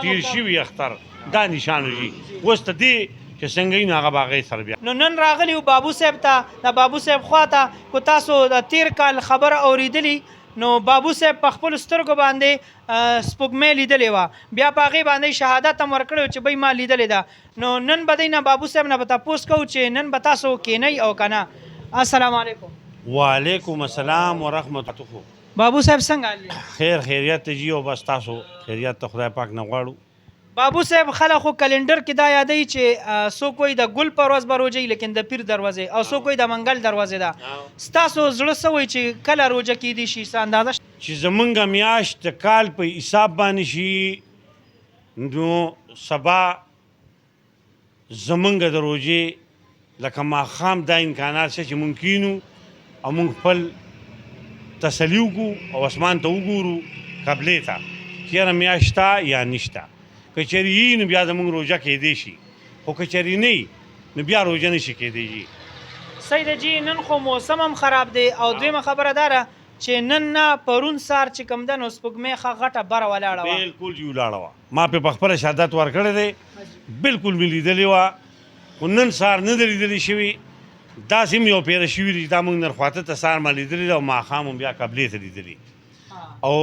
تیر شوي اختر دا نشان وي اوس ته دې چې څنګه یې نو هغه به هغې سره بیا نو نن راغلی بابو صاحب ته د بابو صاحب خوا ته کو تاسو د تیر کال خبره اورېدلې نو بابو صاحب په خپلو سترګو باندې سپوږمۍ لیدلې وه بیا په هغې باندې شهادت هم ورکړی چې بی ما لیدلې ده نو نن به دی نه بابو صاحب نه به تپوس کوو چې نن به تاسو کینئ او که نه السلام علیکم وعلیکم السلام ورحمت الله بابو صاحب څنګه حال دی خیر خیریت ته جي او بس تاسو خیریت ته خدای پاک نه غواړو بابو صاحب خلک خو کلندر کې دا یادوي چې څوک وایي د ګل په ورځ به روژه لیکن د پیر دروازې او څوک وایي د منګل دروازې ده ستاسو زړه څه وایي چې کله روژه کیدی شي څه اندازه چې زمونږ میاشت د کال په حساب باندې شي نو سبا زمونږ د روژې لکه ماښام دا امکانات شته چې مونږ کینو او مونږ خپل تسلي وکړو او اسمان ته وګورو قبلې ته چې یاره میاشت شته یا نشته که چېرې وي نو بیا زمونږ روژه کیدی شي خو که چېرې نه وي نو بیا روژه نشي کیدی جي صحیح ده جی نن خو موسم هم خراب دی او دویمه خبره دا ده چې نن نه پرون سهار چې کوم ده نو سپوږمۍ ښه غټه بره ولاړه وه بلکل جي ولاړه وه ما پې په خپله شهادت ورکړی دی بلکل مې لیدلې وه خو نن سهار نه ده لیدلې شوي داسې هم یو پیره شوي دي چې دا موږ نرخواته ته سهار ما لیدلې ده او ماښام هم بیا قبلې ته لیدلې او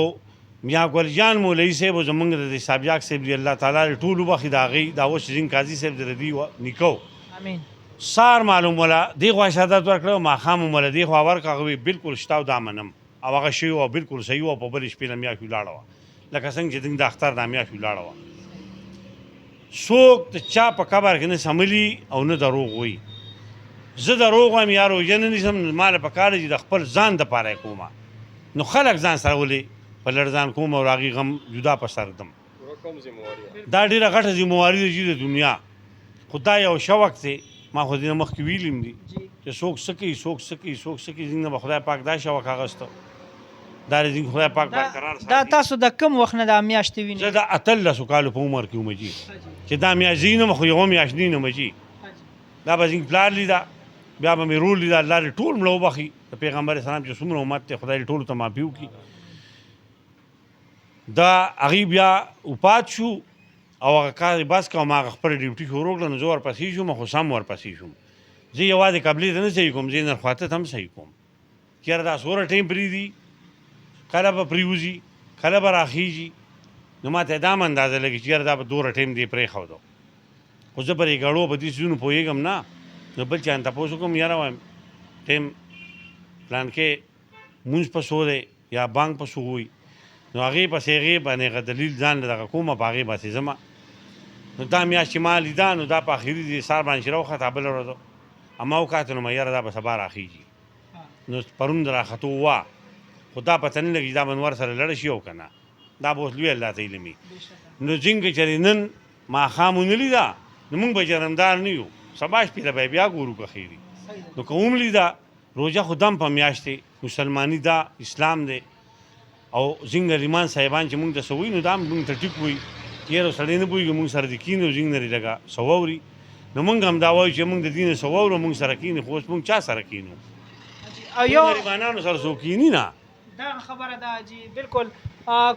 میاں ګل جان مولوي صاحب او زمونږ د صابیاک صاحب دی الله تعالی ټول وبخښي د هغې دا اوس زین قاضي صاحب د ردي نیکو امین سار معلوم ولا دې خوا شهادت ورکړه او ماښام هم ولا دې خوا ورکړه هغه بالکل شته او دا منم او هغه شوي وه بالکل صحیح وه په بلې شپې نه میاشت ولاړه وه لکه څنګه چې د اختر دا میاشت ولاړه وه څوک د چا په قبر کې نه سملي او نه دروغ وایي زه دروغ وایم یا روژه نه نیسم ما له پکار چې د خپل ځان دپاره یې کومه نو خلک ځان سره ولې په لړزان کوم او هغې غم جدا په سر دم دا ډېره غټه ذمواري ده چې د دنیا خو دا یو شوق دی ما خو دې نه مخکې ویلي هم دي چې څوک څه کوي څوک څه کوي څوک څه کوي زموږ نه به خدای پاک دا شوق اخیسته دا د خدای پاک برقرار ساتي دا تاسو د کوم وخت نه دا میاشتې وینئ زه د اتلسو کالو په عمر کې وم جي چې دا میاشت وینم خو یوه میاشت نه وینم جي دا به زموږ پلار لیده بیا به مې رول لیده الله دې ټول مله وبخښي د پیغمبر اسلام چې څومره امت دی خدای دې ټولو ته معافي وکړي دا هغې بیا وفات شو او هغه کار یې بس کړه او ما هغه خپله ډیوټي شروع کړه نو زه ورپسې شوم خو سم ورپسې شوم زه یوازې قبلې ته نه صحیح کوم زه نرخواته ته هم صحیح کوم چې یاره دا څومره ټایم پرېږدي کله به پرېوځي کله به راخیږي نو ما ته یې دا هم اندازه لګي چې یاره دا به دومره ټایم دې پرېښودو خو زه پر یې ګړو په دې څیزونو پوهېږم نه نو بل چا نه تپوس وکړم یاره وایم ټایم پلانکې مونځ په څو دی یا بانک په څو وي نو هغې پسې هغې باندې هغه دلیل ځان له دغه کومه په هغې پسې ځمه نو دا میاشت چې ما لیده نو دا په اخري دې سهار باندې چې راوخته بله ورځ اما وکاته نو یاره دا به سبا راخیږي نو پرون د راختو وه خو دا پته نه لګي دا به نور سره لړه شي او که نه دا به اوس لوی الله ته علم وي نو ځینې چې نن ماښام ونه لیده نو موږ به جرمدار نه یو سبا شپې ته به بیا ګورو که خیري نو که هم لیده روژه خو دم په میاشت دی مسلماني دا اسلام دی او ځینې غریمان صاحبان چې موږ ته څه وایي نو دا هم موږ ته ټیک وایي چې یاره سړی نه پوهېږي موږ سره دې کښېني او ځینې لرې لږه څه واوري نو موږ هم دا وایو چې موږ د دې نه څه واورو موږ سره کښېني خو اوس موږ چا سره کښېنو او یو غریبانانو سره څوک کښېني نه دا خبره ده جی بالکل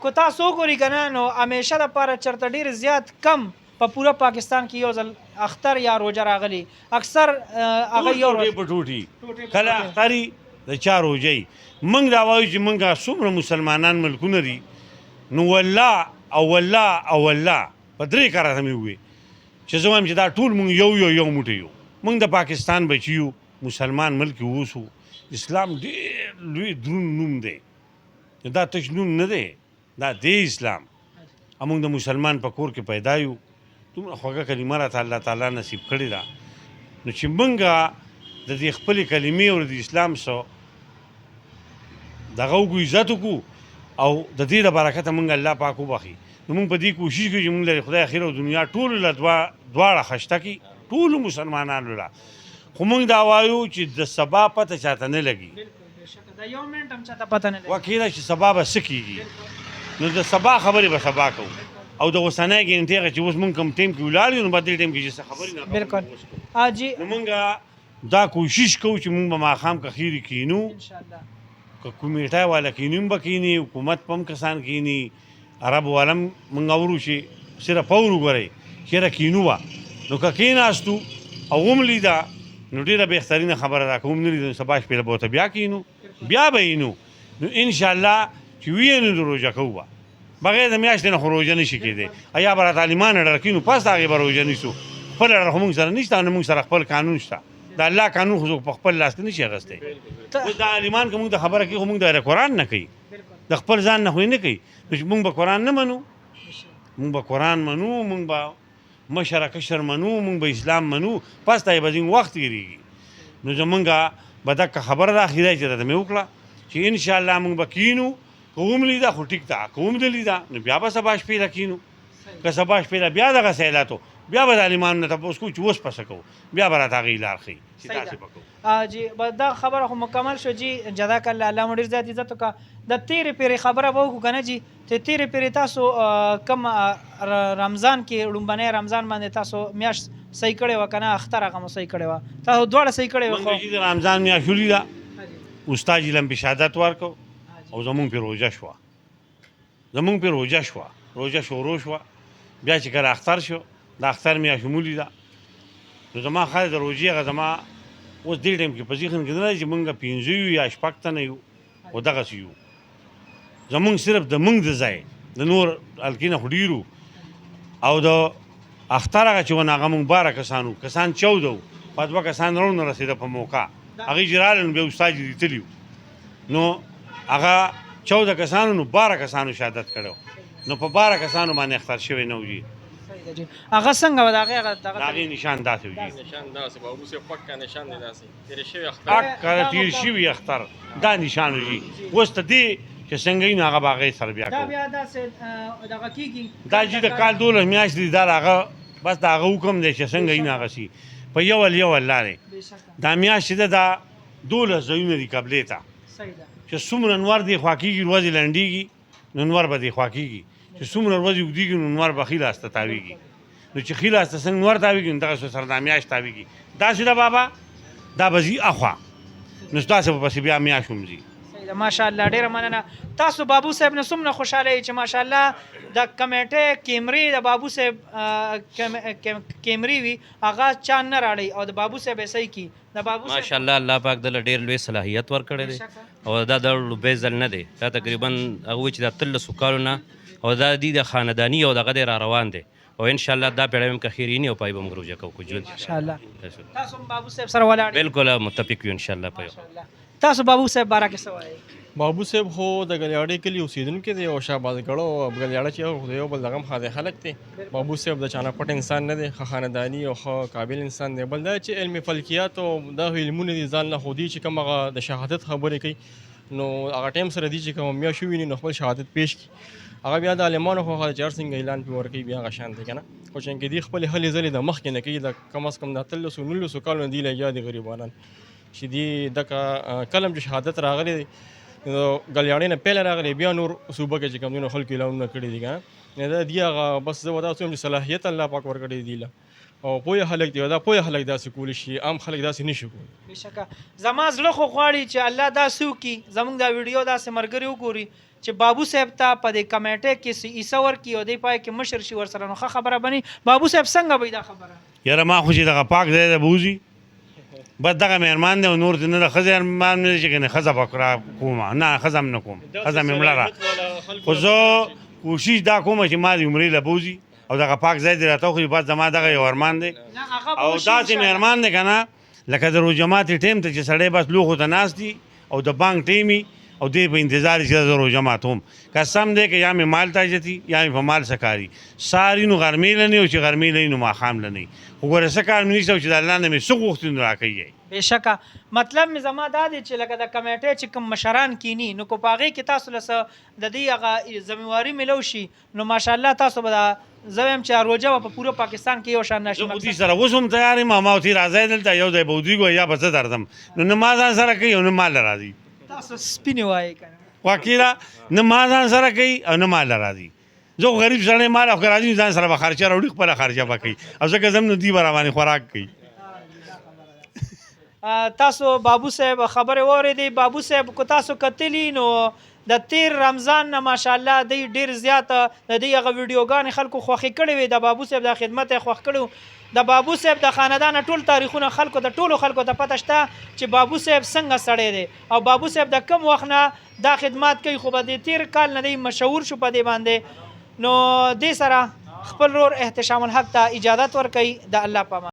که تاسو وګورئ که نه نو همیشه دپاره چېرته ډېر زیات کم په پوره پاکستان کې یو ځل اختر یا روژه راغلی اکثر هغه یو ټوټې په ټوټې کله اختر د چا روژه موږ دا وایو چې موږ څومره مسلمانان ملکونه دي نو والله او والله او والله په درې کاره ته مې ووایي چې زه وایم چې دا ټول موږ یو موټی یو موږ د پاکستان بچي یو مسلمان ملک اوسو اسلام ډېر لوی دروند نوم دی دا تش نوم نه دی دا دی اسلام موږ د مسلمان په کور کې پیدا یو دومره خوږه کلمه راته الله تعالی نصیب کړې ده نو چې موږ د دې خپلې کلمې او د اسلام څه دغه وکړو عزت وکړو او د دې د برکته موږ الله پاک وبخي نو موږ په دې کوشش کوو چې موږ له خدای خیر او دنیا ټولو له دواړه خشته کړي ټولو مسلمانانو له خو موږ دا وایو چې د سبا پته چاته نه لګي وکیله چې سبا به څه کېږي نو د سبا خبرې به سبا کوو او د اوسنۍ ګنټې هغه چې اوس موږ کوم ټایم کې ولاړ یو نو به دې ټایم کې چې څه خبرې نه بالکل نو موږ دا کوشش کوو چې موږ به ماښام که خیرې کښېنو که کمیټه والا کښېني هم به کښېني حکومت په هم کسان کښېني عرب والا هم موږ اورو چې صرف اور وګورئ چېرې کینو وه نو که کېناستو او هم لیده نو ډېره بهترینه خبره ده که هم نه لیده نو سبا شپې له به ورته بیا کینو بیا به یې نو انشاءالله چې ویې نو د روژه کوو به بغیر د میاشتې نه خو روژه نه شي کېدی یا به راته عالمانه ډډه کینو پس د هغې به روژه نیسو خپل ډډه خو موږ سره نشته او نه موږ سره خپل قانون شته د الله قانون خو څوک په خپل لاس کې نه شي اخیستی اوس دا عالمان که موږ د خبره کوي خو موږ د قرآن نه کوي د خپل ځان نه خو یې نه کوي نو چې موږ به قرآن نه منو موږ به قرآن منو موږ به مشر کشر منو موږ به اسلام منو پس ته یې به ځینې وخت تېرېږي نو زمونږ به دقه خبره ده اخیری چې راته مې وکړه چې انشاءالله موږ به کینو که هم لیده خو ټیک ده که هم نه لیده نو بیا به سبا شپې له کینو که سبا شپې له بیا دغه سیلاتو بیا به د عالمانو نه تپوس کوو چې اوس پسه کوو بیا به راته هغې لار ښیي چې داسې به کوو جی دا خبره خو مکمل شو جی جزاک الله الله مو ډېر زیات عزت وکړه د تیرې پیرې خبره به وکړو که نه جی چې تیرې پیرې تاسو کم رمضان کې لومبنی رمضان باندې تاسو میاشت صحیح کړې وه که نه اختر هغه مو صحیح کړې وه تاسو دواړه صحیح کړې وه موږ چې د رمضان میاشت ولیده استاد جي لم پې شهادت ورکړو او زمونږ پې روژه شوه زمونږ پې روژه شوه روژه شروع شوه بیا چې کله اختر شو د اختر میاشت مو ولیده نو زما خاله د روژې هغه زما اوس دې ټایم کې په ذهن کې نه راځي چې موږ 5 یو یا 6 تنه یو او دغسې یو زمونږ صرف د موږ د ځای د نور هلکي نه خو ډېرو او د اختر هغه چې ونه هغه موږ 12 کسان وو کسان 14 وو په 2 کسان راونه رسېده په موقع هغې چې راغله نو بیا استاد یې لیدلي وو نو هغه 14 کسانو نو 12 کسانو شهادت کړی نو په 12 کسانو باندې اختر شوی نه و جي هغه څنګه و د هغې نشان داسې و جي نشان داسې بابو صاحب پکا نشان دی داسې تېرې شوي اختر پکه تېر شوي اختر دا نشان و جي اوس ته دې چې څنګه یي نو هغه به هغې سره بیا دا کوو بیا داسې دغه کېږي دا چې د کال 12 میاشتې دي دا د هغه بس د هغه حکم دی چې څنګه یي نو هغسې په یو لارې دا میاشت چې ده دا 12 ځایونه دي قبلې ته چې څومره نور دې خوا کېږي ورځې لنډېږي نو نور به دې خوا کېږي چې څومره ورځې اوږدېږي نو نور به ښي لاس ته تاویږي نو چې ښي لاس ته څنګه نور تاویږي نو دغسې سره دا میاشت تاویږي داسې ده بابا دا به ځي اخوا نو داسې به پسې بیا میاشت هم ځي ماشاءالله ډیره مننه تاسو بابو صاحب نه څومره خوشاله یئ چې ماشاءالله د کمیټې کیمرې د بابو صاحب کیمرې وي هغه چا نه راړی او د بابو صاحب یې صحیح کي د بابو صاحب ماشاءالله الله پاک دله ډېر لوی صلاحیت ورکړی دی او دا د لوبې ځل نه دی دا تقریبا هغه وایي چې دا 13 کالو نه او دا دی د خانداني او دغه دی را روان دی او انشاءالله دا پیړۍ هم که خیریني او پای به موږ روژه کوو ژوند ماشاءالله تاسو هم بابو صاحب سره ولاړ بالکل متفق یو انشاءالله په تاسو بابو صاحب باره کې څه وایئ بابو صاحب خو د ګلیاړې کلي اوسېدونکی دی او شهباز ګړو ګلیاړه چې د یو بل دغه هم خاص خلک دی بابو صاحب د چانه پټ انسان نه دی ښه خانداني او ښه قابل انسان دی بل دا چې علم فلکیات او دا علمونه دي ځان نه خو دي چې کوم هغه د شهادت خبرې کوي نو هغه ټایم سره دي چې کوم میاشت وویني نو خپل شهادت پیش کړي هغه بیا د عالمانو خو هغه چې هر څنګه اعلان پرې ورکوي بیا هغه شان دی که نه خو چې دي خپلې هلې ځلې د مخکې نه کوي د کم از کم د 13 کالو نه دي لګیا دي غریبانان چې دي دغه کلم چې شهادت راغلی دی نو ګلیاړې نه پیله راغلی بیا نور صوبه کې چې کوم دي خلکو اعلانونه کړي دي که نه دا دي هغه بس زه به دا څه چې صلاحیت الله پاک ورکړی دی له او پوهه خلک دی دا پوهه خلک داسې کولی شي عام خلک داسې نه شي کولی بېشکه زما زړه خو غواړي چې الله داسې وکړي زموږ دا ویډیو داسې ملګري وګوري چې بابو صاحب ته په دې کمیټې کې عیسه ورکړي او دې پای کې مشر شي ورسره نو ښه خبره بني بابو صاحب څنګه به دا خبره یاره ما خو چې دغه پاک ځای ته بوځي بس دغه مهرمان دی او نور دې نه د ښځې مهرمان نه دی چې کنې ښځه به را کومه نه ښځه هم نه کوم ښځه مې مړه را خو زه کوشش دا کومه چې ما د عمرې له بوځي او دغه پاک ځای دې راته وخوري بس زما دغه یو ارمان دی او داسې مهرمان دی که نه لکه د روژه ماتې ټیم ته چې سړی بس لوښو ته ناست دي او د بانک ټیم وي او دې په انتظار چې زه روژه ماتوم که سم دی که یا مې مال تاجتي یا مې په مال څه کاري ساري نو غرمې له نه او چې غرمې له نو ماښام له نه خو ګوره څه کار مې نشته او چې د الله نه مې څه غوښتي نو راکوي بېشکه مطلب مې زما دا دی چې لکه د کمیټې چې کوم مشران کینی نو که په هغې کې تاسو له څه د دې هغه ذمهواري میلو شي نو ماشاءالله تاسو به دا زه وایم چې روژه به په پوره پاکستان کې یو شان نشي زه خو دې سره اوس هم تیار یم ما ورته راځی دلته یو ځای به ودرېږو یا به زه درځم نو نه ما ځان سره کوي او نه ما له راځي تاسو سپینې وایئ که نه واقعا نه ما ځان سره کوي او نه ما له راځي زه خو غریب سړی ما له خو که راځي ځان سره به خرچه راوړي خپله خرچه به کوي او ځکه ځم نو دوی به راباندې خوراک کوي تاسو بابو صاحب خبرې واورېدې بابو صاحب که تاسو کتلي نو د تیر رمضان نه ماشاءالله دی ډیر زیات د دې هغه ویډیوګانې خلکو خوښې کړې وي د بابو صاحب د خدمت یې خوښ کړو د بابو صاحب د خاندان ټول تاریخونه خلکو د ټولو خلکو ته پته شته چې بابو صاحب څنګه سړی دی او بابو صاحب د کم وخت نه دا خدمات کوي خو به د تیر کال نه دی مشهور شو په دې باندې نو دې سره خپل رور احتشام الحق ته اجازت ورکوي د الله په امان